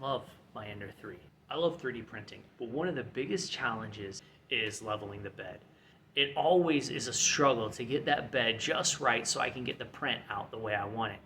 love my Ender 3. I love 3D printing, but one of the biggest challenges is leveling the bed. It always is a struggle to get that bed just right so I can get the print out the way I want it.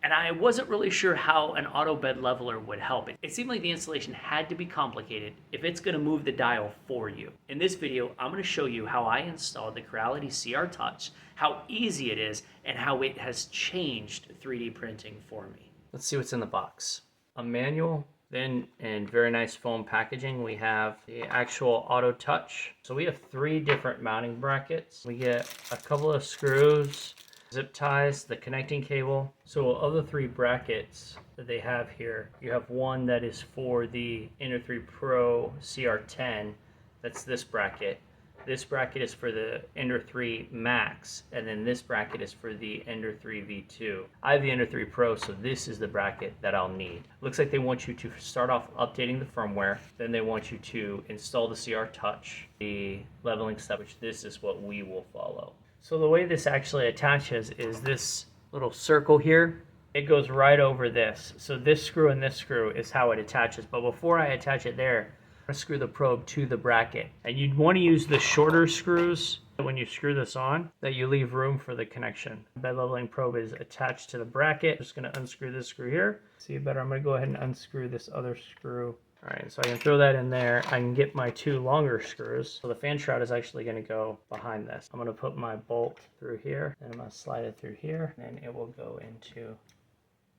And I wasn't really sure how an auto bed leveler would help. It seemed like the installation had to be complicated if it's going to move the dial for you. In this video, I'm going to show you how I installed the Creality CR Touch, how easy it is, and how it has changed 3D printing for me. Let's see what's in the box. A manual, then in very nice foam packaging, we have the actual auto touch. So we have 3 different mounting brackets. We get a couple of screws, zip ties, the connecting cable. So of the 3 brackets that they have here, you have one that is for the Ender 3 Pro CR10. That's this bracket. This bracket is for the Ender 3 Max, and then this bracket is for the Ender 3 V2. I have the Ender 3 Pro, so this is the bracket that I'll need. Looks like they want you to start off updating the firmware, then they want you to install the CR Touch, the leveling step, which this is what we will follow. So the way this actually attaches is this little circle here. It goes right over this. So this screw and this screw is how it attaches, but before I attach it there, I screw the probe to the bracket, and you'd want to use the shorter screws when you screw this on, that you leave room for the connection. The bed leveling probe is attached to the bracket. I'm just going to unscrew this screw here. See it better? I'm going to go ahead and unscrew this other screw. All right, so I can throw that in there. I can get my 2 longer screws. So the fan shroud is actually going to go behind this. I'm going to put my bolt through here, and I'm going to slide it through here, and it will go into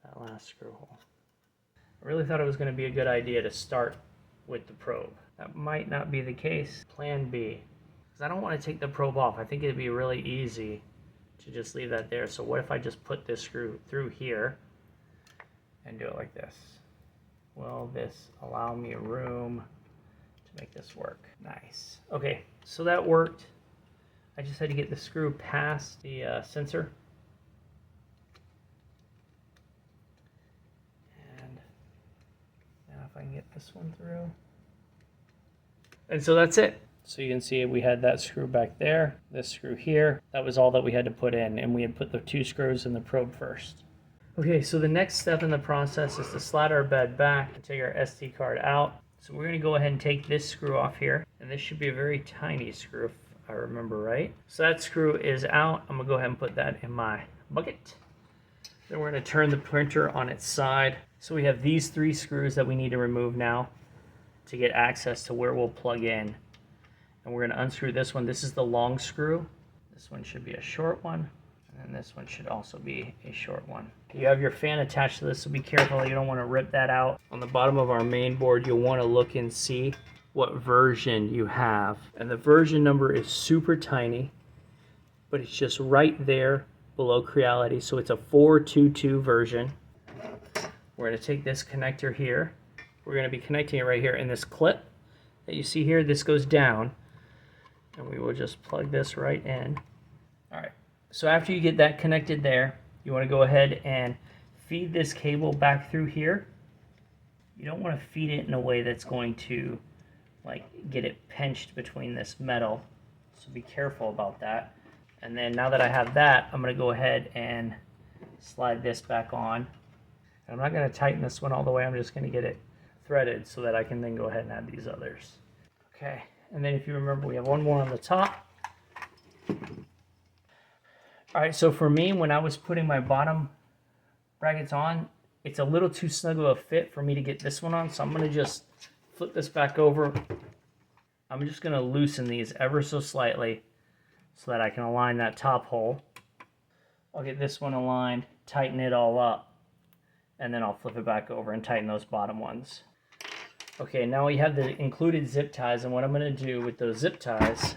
that last screw hole. I really thought it was going to be a good idea to start with the probe. That might not be the case. Plan B, because I don't want to take the probe off. I think it'd be really easy to just leave that there. So what if I just put this screw through here and do it like this? Will this allow me room to make this work? Nice. Okay, so that worked. I just had to get the screw past the sensor. If I can get this one through. And so that's it. So you can see we had that screw back there, this screw here. That was all that we had to put in, and we had put the 2 screws in the probe first. Okay, so the next step in the process is to slide our bed back and take our SD card out. So we're going to go ahead and take this screw off here, and this should be a very tiny screw if I remember right. So that screw is out. I'm going to go ahead and put that in my bucket. Then we're going to turn the printer on its side. So we have these 3 screws that we need to remove now to get access to where we'll plug in. And we're going to unscrew this one. This is the long screw. This one should be a short one. And then this one should also be a short one. You have your fan attached to this, so be careful. You don't want to rip that out. On the bottom of our main board, you'll want to look and see what version you have. And the version number is super tiny, but it's just right there below Creality. So it's a 422 version. We're going to take this connector here. We're going to be connecting it right here in this clip that you see here. This goes down, and we will just plug this right in. All right, so after you get that connected there, you want to go ahead and feed this cable back through here. You don't want to feed it in a way that's going to like get it pinched between this metal, so be careful about that. And then now that I have that, I'm going to go ahead and slide this back on. I'm not going to tighten this one all the way. I'm just going to get it threaded so that I can then go ahead and add these others. Okay, and then if you remember, we have one more on the top. All right, so for me, when I was putting my bottom brackets on, it's a little too snug of a fit for me to get this one on, so I'm going to just flip this back over. I'm just going to loosen these ever so slightly so that I can align that top hole. I'll get this one aligned, tighten it all up, and then I'll flip it back over and tighten those bottom ones. Okay, now we have the included zip ties, and what I'm going to do with those zip ties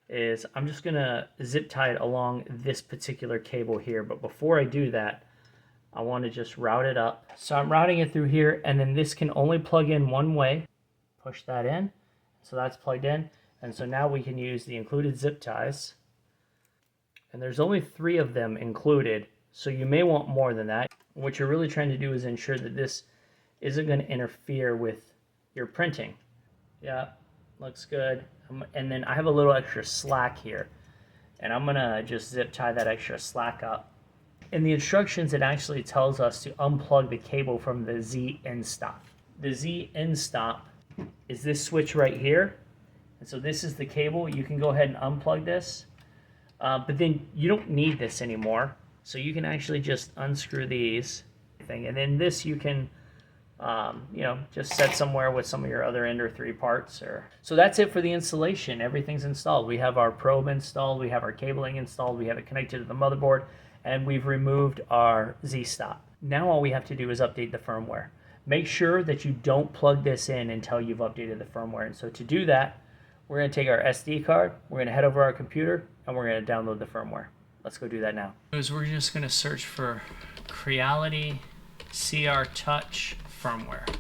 is I'm just going to zip tie it along this particular cable here, but before I do that, I want to just route it up. So I'm routing it through here, and then this can only plug in one way. Push that in, so that's plugged in, and so now we can use the included zip ties, and there's only 3 of them included. So you may want more than that. What you're really trying to do is ensure that this isn't going to interfere with your printing. Yeah, looks good. And then I have a little extra slack here, and I'm going to just zip tie that extra slack up. In the instructions, it actually tells us to unplug the cable from the Z in stop. The Z in stop is this switch right here. And so this is the cable. You can go ahead and unplug this. But then you don't need this anymore. So you can actually just unscrew these. And then this you can just set somewhere with some of your other Ender 3 parts. So that's it for the installation. Everything's installed. We have our probe installed, we have our cabling installed, we have it connected to the motherboard, and we've removed our Z-stop. Now all we have to do is update the firmware. Make sure that you don't plug this in until you've updated the firmware. And so to do that, we're going to take our SD card, we're going to head over our computer, and we're going to download the firmware. Let's go do that now. We're just going to search for Creality CR Touch firmware.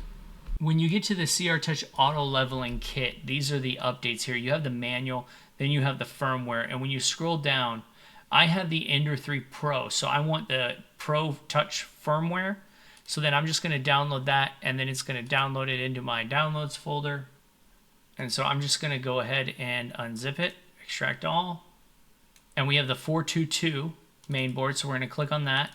When you get to the CR Touch auto leveling kit, these are the updates here. You have the manual, then you have the firmware, and when you scroll down, I have the Ender 3 Pro, so I want the Pro Touch firmware. So then I'm just going to download that, and then it's going to download it into my downloads folder. And so I'm just going to go ahead and unzip it, extract all, and we have the 422 mainboard, so we're going to click on that.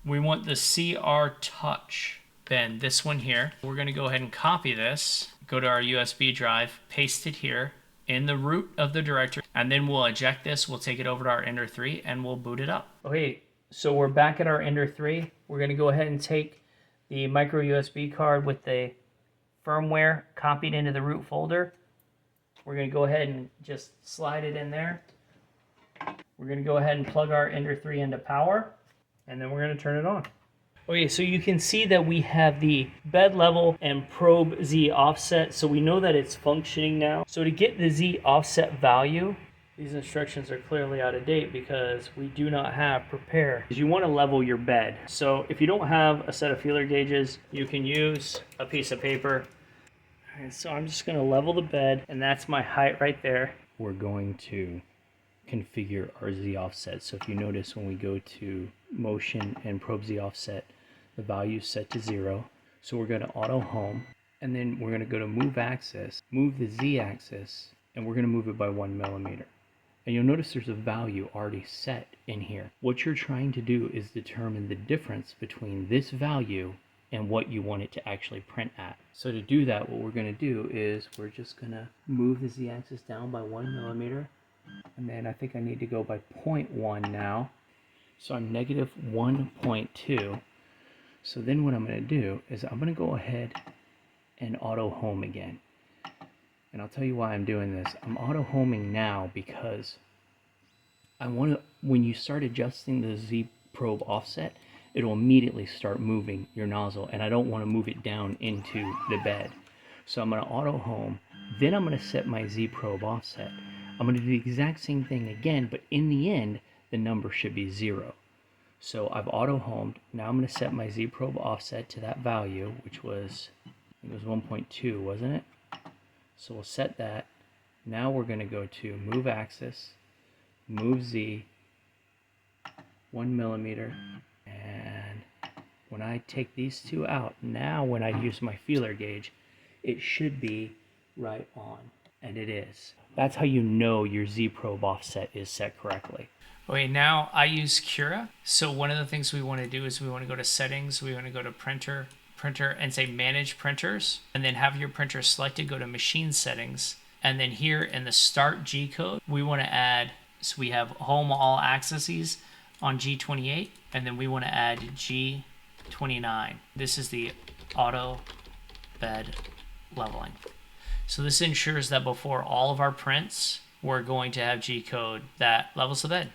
We want the CR Touch, then this one here. We're going to go ahead and copy this, go to our USB drive, paste it here in the root of the directory, and then we'll eject this, we'll take it over to our Ender 3, and we'll boot it up. Okay, so we're back at our Ender 3. We're going to go ahead and take the micro USB card with the firmware copied into the root folder. We're going to go ahead and just slide it in there. We're going to go ahead and plug our Ender 3 into power, and then we're going to turn it on. Okay, so you can see that we have the bed level and probe Z offset, so we know that it's functioning now. So to get the Z offset value, these instructions are clearly out of date because we do not have prepare. You want to level your bed. So if you don't have a set of feeler gauges, you can use a piece of paper. And so I'm just going to level the bed, and that's my height right there. We're going to configure our Z offset. So if you notice, when we go to motion and probe Z offset, the value is set to 0. So we're going to auto home, and then we're going to go to move axis, move the Z axis, and we're going to move it by 1 millimeter. And you'll notice there's a value already set in here. What you're trying to do is determine the difference between this value and what you want it to actually print at. So to do that, what we're going to do is we're just going to move the Z axis down by 1 millimeter. And then I think I need to go by 0.1 now. So I'm negative 1.2. So then what I'm going to do is I'm going to go ahead and auto home again. And I'll tell you why I'm doing this. I'm auto homing now because I want to, when you start adjusting the Z probe offset, it'll immediately start moving your nozzle, and I don't want to move it down into the bed. So I'm going to auto home, then I'm going to set my Z probe offset. I'm going to do the exact same thing again, but in the end, the number should be 0. So I've auto homed. Now I'm going to set my Z probe offset to that value, which was, I think it was 1.2, wasn't it? So we'll set that. Now we're going to go to move axis, move Z, 1 millimeter, and when I take these two out, now when I use my feeler gauge, it should be right on, and it is. That's how you know your Z probe offset is set correctly. Okay, now I use Cura. So one of the things we want to do is we want to go to settings, we want to go to printer, and say manage printers, and then have your printer selected, go to machine settings, and then here in the start G code, we want to add, so we have home all accesses on G28, and then we want to add G29. This is the auto bed leveling. So this ensures that before all of our prints, we're going to have G code that levels the bed.